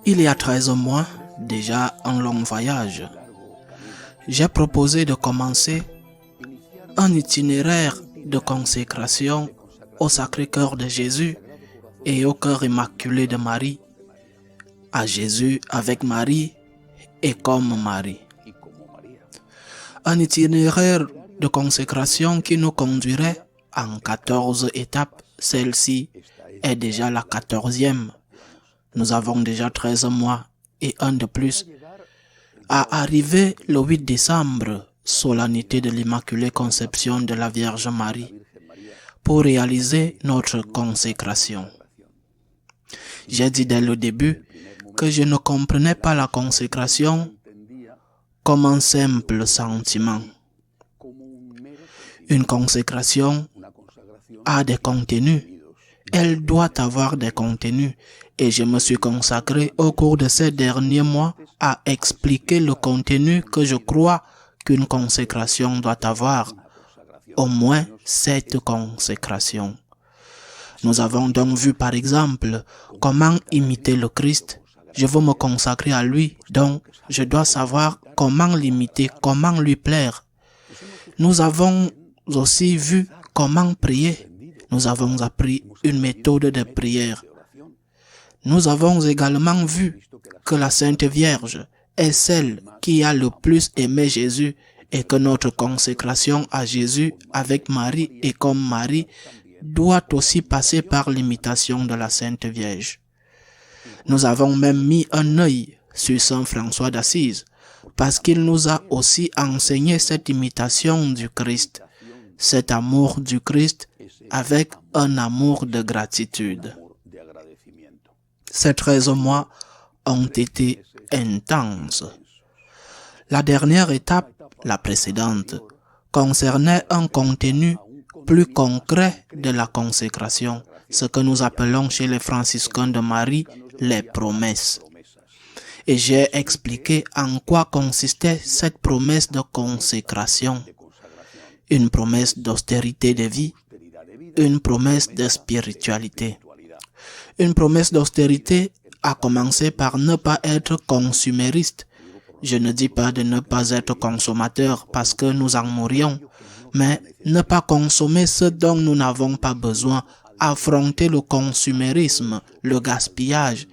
Il y a 13 mois, déjà un long voyage, j'ai proposé de commencer un itinéraire de consécration au Sacré-Cœur de Jésus et au Cœur Immaculé de Marie, à Jésus avec Marie et comme Marie. Un itinéraire de consécration qui nous conduirait en 14 étapes. Celle-ci est déjà la 14e. Nous avons déjà 13 mois et un de plus à arriver le 8 décembre, solennité de l'Immaculée Conception de la Vierge Marie, pour réaliser notre consécration. J'ai dit dès le début que je ne comprenais pas la consécration comme un simple sentiment. Une consécration a des contenus. Elle doit avoir des contenus. Et je me suis consacré au cours de ces derniers mois à expliquer le contenu que je crois qu'une consécration doit avoir. Au moins 7 consécrations. Nous avons donc vu par exemple comment imiter le Christ. Je veux me consacrer à lui, donc je dois savoir comment l'imiter, comment lui plaire. Nous avons aussi vu comment prier. Nous avons appris une méthode de prière. Nous avons également vu que la Sainte Vierge est celle qui a le plus aimé Jésus et que notre consécration à Jésus avec Marie et comme Marie doit aussi passer par l'imitation de la Sainte Vierge. Nous avons même mis un œil sur Saint François d'Assise parce qu'il nous a aussi enseigné cette imitation du Christ, cet amour du Christ avec un amour de gratitude. Ces 13 mois ont été intenses. La dernière étape, la précédente, concernait un contenu plus concret de la consécration, ce que nous appelons chez les franciscains de Marie les promesses. Et j'ai expliqué en quoi consistait cette promesse de consécration. Une promesse d'austérité de vie, une promesse de spiritualité. Une promesse d'austérité a commencé par ne pas être consumériste. Je ne dis pas de ne pas être consommateur parce que nous en mourrions, mais ne pas consommer ce dont nous n'avons pas besoin, affronter le consumérisme, le gaspillage,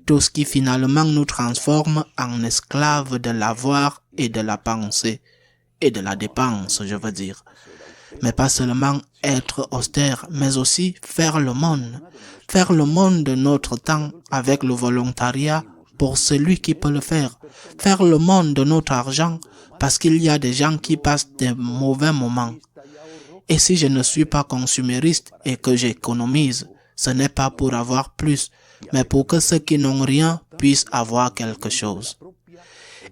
tout ce qui finalement nous transforme en esclaves de l'avoir et de la pensée, et de la dépense, je veux dire. Mais pas seulement être austère, mais aussi faire le monde de notre temps avec le volontariat pour celui qui peut le faire le monde de notre argent parce qu'il y a des gens qui passent des mauvais moments. Et si je ne suis pas consumériste et que j'économise, ce n'est pas pour avoir plus, mais pour que ceux qui n'ont rien puissent avoir quelque chose.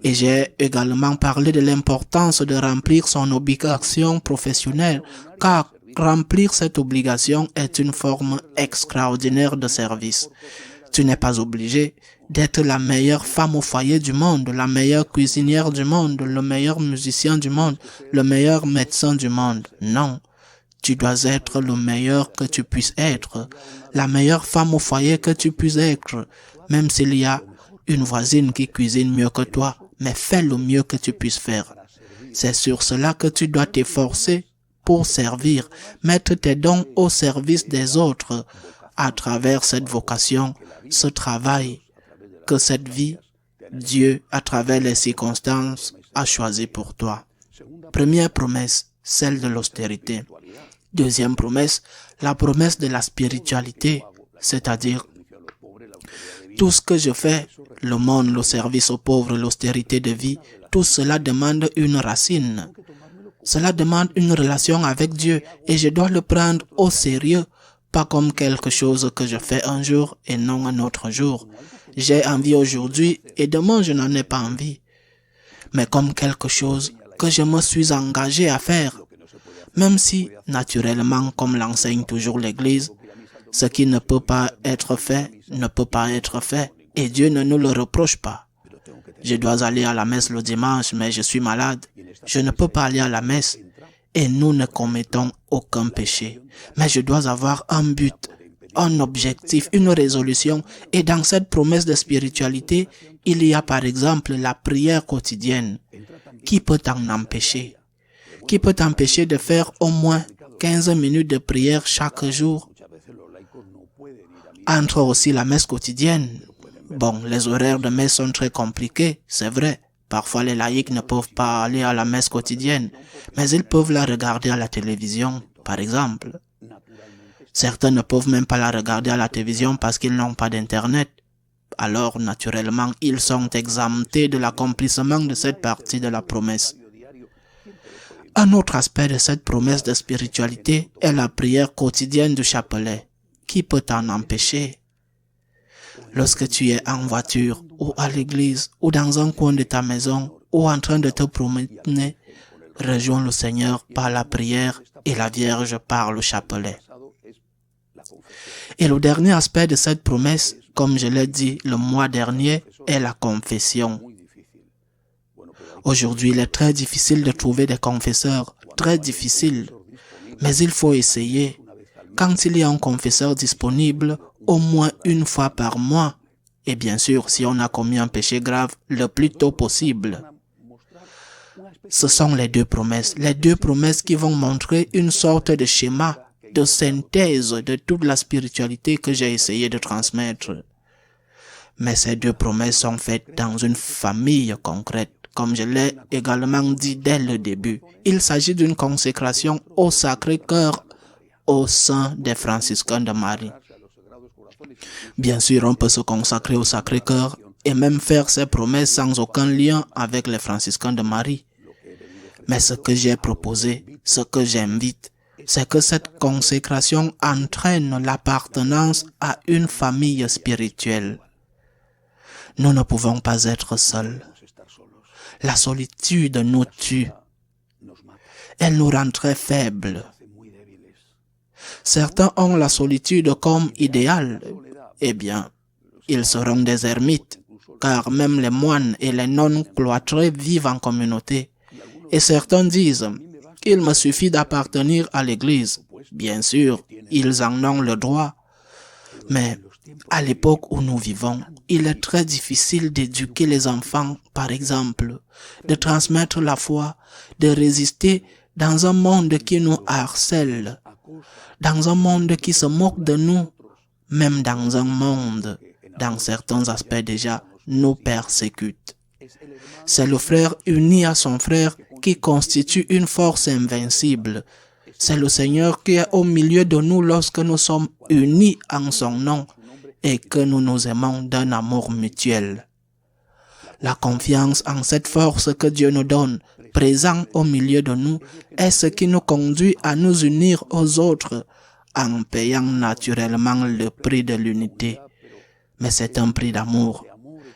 Et j'ai également parlé de l'importance de remplir son obligation professionnelle, car remplir cette obligation est une forme extraordinaire de service. Tu n'es pas obligé d'être la meilleure femme au foyer du monde, la meilleure cuisinière du monde, le meilleur musicien du monde, le meilleur médecin du monde. Non, tu dois être le meilleur que tu puisses être, la meilleure femme au foyer que tu puisses être, même s'il y a une voisine qui cuisine mieux que toi, mais fais le mieux que tu puisses faire. C'est sur cela que tu dois t'efforcer pour servir, mettre tes dons au service des autres à travers cette vocation, ce travail que cette vie, Dieu, à travers les circonstances, a choisi pour toi. Première promesse, celle de l'austérité. Deuxième promesse, la promesse de la spiritualité, c'est-à-dire tout ce que je fais, le monde, le service aux pauvres, l'austérité de vie, tout cela demande une racine. Cela demande une relation avec Dieu et je dois le prendre au sérieux, pas comme quelque chose que je fais un jour et non un autre jour. J'ai envie aujourd'hui et demain je n'en ai pas envie, mais comme quelque chose que je me suis engagé à faire, même si, naturellement, comme l'enseigne toujours l'Église, ce qui ne peut pas être fait, ne peut pas être fait, et Dieu ne nous le reproche pas. Je dois aller à la messe le dimanche, mais je suis malade. Je ne peux pas aller à la messe et nous ne commettons aucun péché. Mais je dois avoir un but, un objectif, une résolution. Et dans cette promesse de spiritualité, il y a par exemple la prière quotidienne. Qui peut t'en empêcher? Qui peut t'empêcher de faire au moins 15 minutes de prière chaque jour? Entre aussi la messe quotidienne. Bon, les horaires de messe sont très compliqués, c'est vrai. Parfois, les laïcs ne peuvent pas aller à la messe quotidienne, mais ils peuvent la regarder à la télévision, par exemple. Certains ne peuvent même pas la regarder à la télévision parce qu'ils n'ont pas d'Internet. Alors, naturellement, ils sont exemptés de l'accomplissement de cette partie de la promesse. Un autre aspect de cette promesse de spiritualité est la prière quotidienne du chapelet. Qui peut t'en empêcher? Lorsque tu es en voiture, ou à l'église, ou dans un coin de ta maison, ou en train de te promener, rejoins le Seigneur par la prière et la Vierge par le chapelet. Et le dernier aspect de cette promesse, comme je l'ai dit le mois dernier, est la confession. Aujourd'hui, il est très difficile de trouver des confesseurs, très difficile, mais il faut essayer. Quand il y a un confesseur disponible, au moins une fois par mois, et bien sûr, si on a commis un péché grave, le plus tôt possible. Ce sont les deux promesses qui vont montrer une sorte de schéma, de synthèse de toute la spiritualité que j'ai essayé de transmettre. Mais ces deux promesses sont faites dans une famille concrète, comme je l'ai également dit dès le début. Il s'agit d'une consécration au Sacré-Cœur au sein des franciscains de Marie. Bien sûr, on peut se consacrer au Sacré-Cœur et même faire ses promesses sans aucun lien avec les franciscains de Marie. Mais ce que j'ai proposé, ce que j'invite, c'est que cette consécration entraîne l'appartenance à une famille spirituelle. Nous ne pouvons pas être seuls. La solitude nous tue. Elle nous rend très faibles. Certains ont la solitude comme idéal. Eh bien, ils seront des ermites, car même les moines et les nonnes cloîtrés vivent en communauté. Et certains disent, il me suffit d'appartenir à l'Église. Bien sûr, ils en ont le droit. Mais à l'époque où nous vivons, il est très difficile d'éduquer les enfants, par exemple, de transmettre la foi, de résister dans un monde qui nous harcèle, dans un monde qui se moque de nous, même dans un monde, dans certains aspects déjà, nous persécute. C'est le frère uni à son frère qui constitue une force invincible. C'est le Seigneur qui est au milieu de nous lorsque nous sommes unis en son nom et que nous nous aimons d'un amour mutuel. La confiance en cette force que Dieu nous donne, présent au milieu de nous, est ce qui nous conduit à nous unir aux autres en payant naturellement le prix de l'unité. Mais c'est un prix d'amour,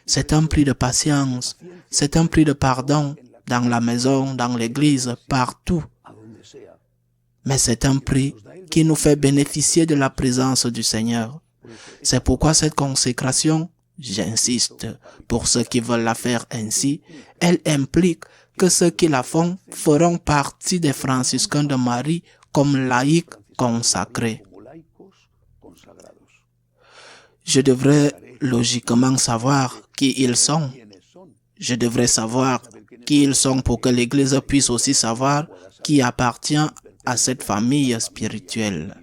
c'est un prix de patience, c'est un prix de pardon dans la maison, dans l'église, partout. Mais c'est un prix qui nous fait bénéficier de la présence du Seigneur. C'est pourquoi cette consécration, j'insiste, pour ceux qui veulent la faire ainsi, elle implique que ceux qui la font feront partie des franciscains de Marie comme laïcs consacrés. Je devrais logiquement savoir qui ils sont. Je devrais savoir qui ils sont pour que l'Église puisse aussi savoir qui appartient à cette famille spirituelle.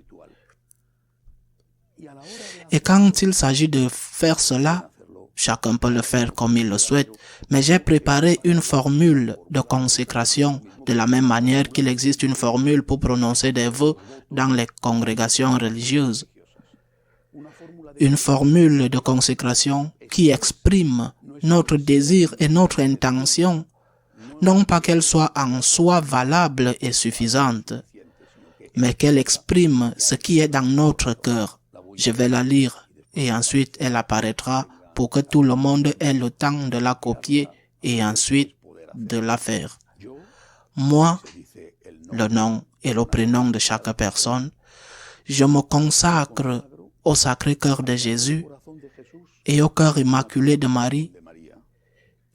Et quand il s'agit de faire cela, chacun peut le faire comme il le souhaite, mais j'ai préparé une formule de consécration de la même manière qu'il existe une formule pour prononcer des vœux dans les congrégations religieuses. Une formule de consécration qui exprime notre désir et notre intention, non pas qu'elle soit en soi valable et suffisante, mais qu'elle exprime ce qui est dans notre cœur. Je vais la lire et ensuite elle apparaîtra pour que tout le monde ait le temps de la copier et ensuite de la faire. Moi, le nom et le prénom de chaque personne, je me consacre au Sacré-Cœur de Jésus et au cœur immaculé de Marie,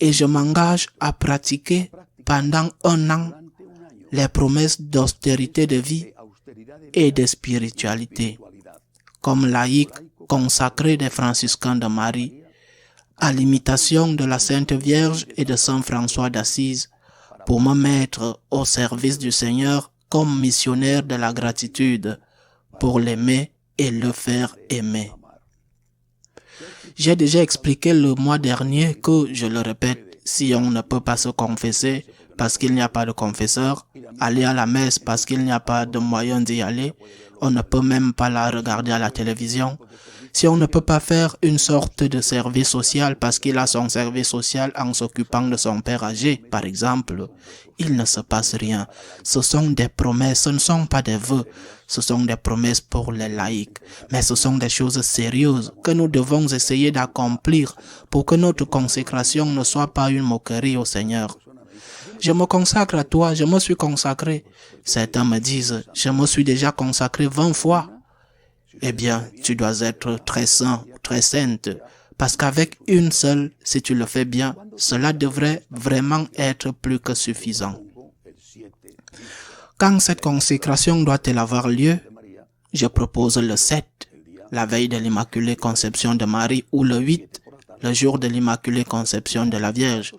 et je m'engage à pratiquer pendant 1 an les promesses d'austérité de vie et de spiritualité, comme laïque consacré des franciscains de Marie, à l'imitation de la Sainte Vierge et de Saint François d'Assise, pour me mettre au service du Seigneur comme missionnaire de la gratitude, pour l'aimer et le faire aimer. J'ai déjà expliqué le mois dernier que, je le répète, si on ne peut pas se confesser parce qu'il n'y a pas de confesseur, aller à la messe parce qu'il n'y a pas de moyen d'y aller, on ne peut même pas la regarder à la télévision. Si on ne peut pas faire une sorte de service social parce qu'il a son service social en s'occupant de son père âgé, par exemple, il ne se passe rien. Ce sont des promesses, ce ne sont pas des vœux. Ce sont des promesses pour les laïcs. Mais ce sont des choses sérieuses que nous devons essayer d'accomplir pour que notre consécration ne soit pas une moquerie au Seigneur. Je me consacre à toi, je me suis consacré. Certains me disent, je me suis déjà consacré 20 fois. Eh bien, tu dois être très saint, très sainte, parce qu'avec une seule, si tu le fais bien, cela devrait vraiment être plus que suffisant. Quand cette consécration doit-elle avoir lieu? Je propose le 7, la veille de l'Immaculée Conception de Marie, ou le 8, le jour de l'Immaculée Conception de la Vierge,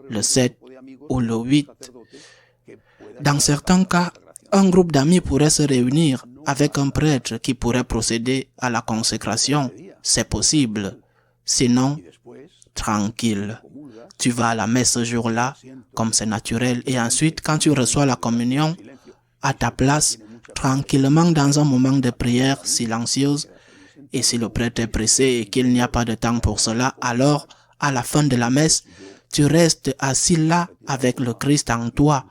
le 7 ou le 8. Dans certains cas, un groupe d'amis pourrait se réunir avec un prêtre qui pourrait procéder à la consécration. C'est possible. Sinon, tranquille. Tu vas à la messe ce jour-là, comme c'est naturel, et ensuite, quand tu reçois la communion, à ta place, tranquillement dans un moment de prière silencieuse, et si le prêtre est pressé et qu'il n'y a pas de temps pour cela, alors, à la fin de la messe, tu restes assis là avec le Christ en toi,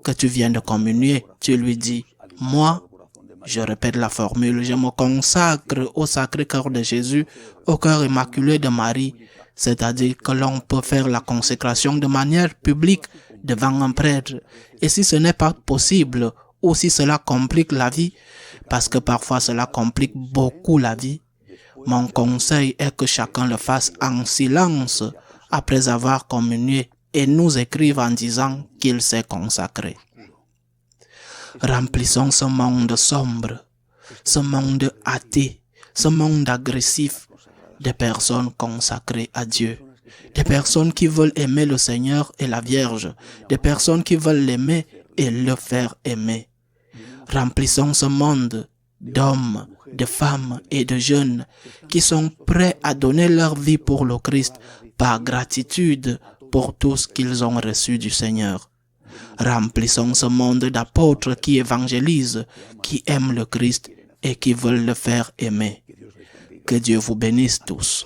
que tu viens de communier. Tu lui dis, moi, je répète la formule, je me consacre au Sacré-Cœur de Jésus, au cœur immaculé de Marie, c'est-à-dire que l'on peut faire la consécration de manière publique devant un prêtre. Et si ce n'est pas possible, ou si cela complique la vie, parce que parfois cela complique beaucoup la vie, mon conseil est que chacun le fasse en silence après avoir communié et nous écrive en disant qu'il s'est consacré. Remplissons ce monde sombre, ce monde athée, ce monde agressif de personnes consacrées à Dieu, des personnes qui veulent aimer le Seigneur et la Vierge, des personnes qui veulent l'aimer et le faire aimer. Remplissons ce monde d'hommes, de femmes et de jeunes qui sont prêts à donner leur vie pour le Christ par gratitude pour tout ce qu'ils ont reçu du Seigneur. Remplissons ce monde d'apôtres qui évangélisent, qui aiment le Christ et qui veulent le faire aimer. Que Dieu vous bénisse tous.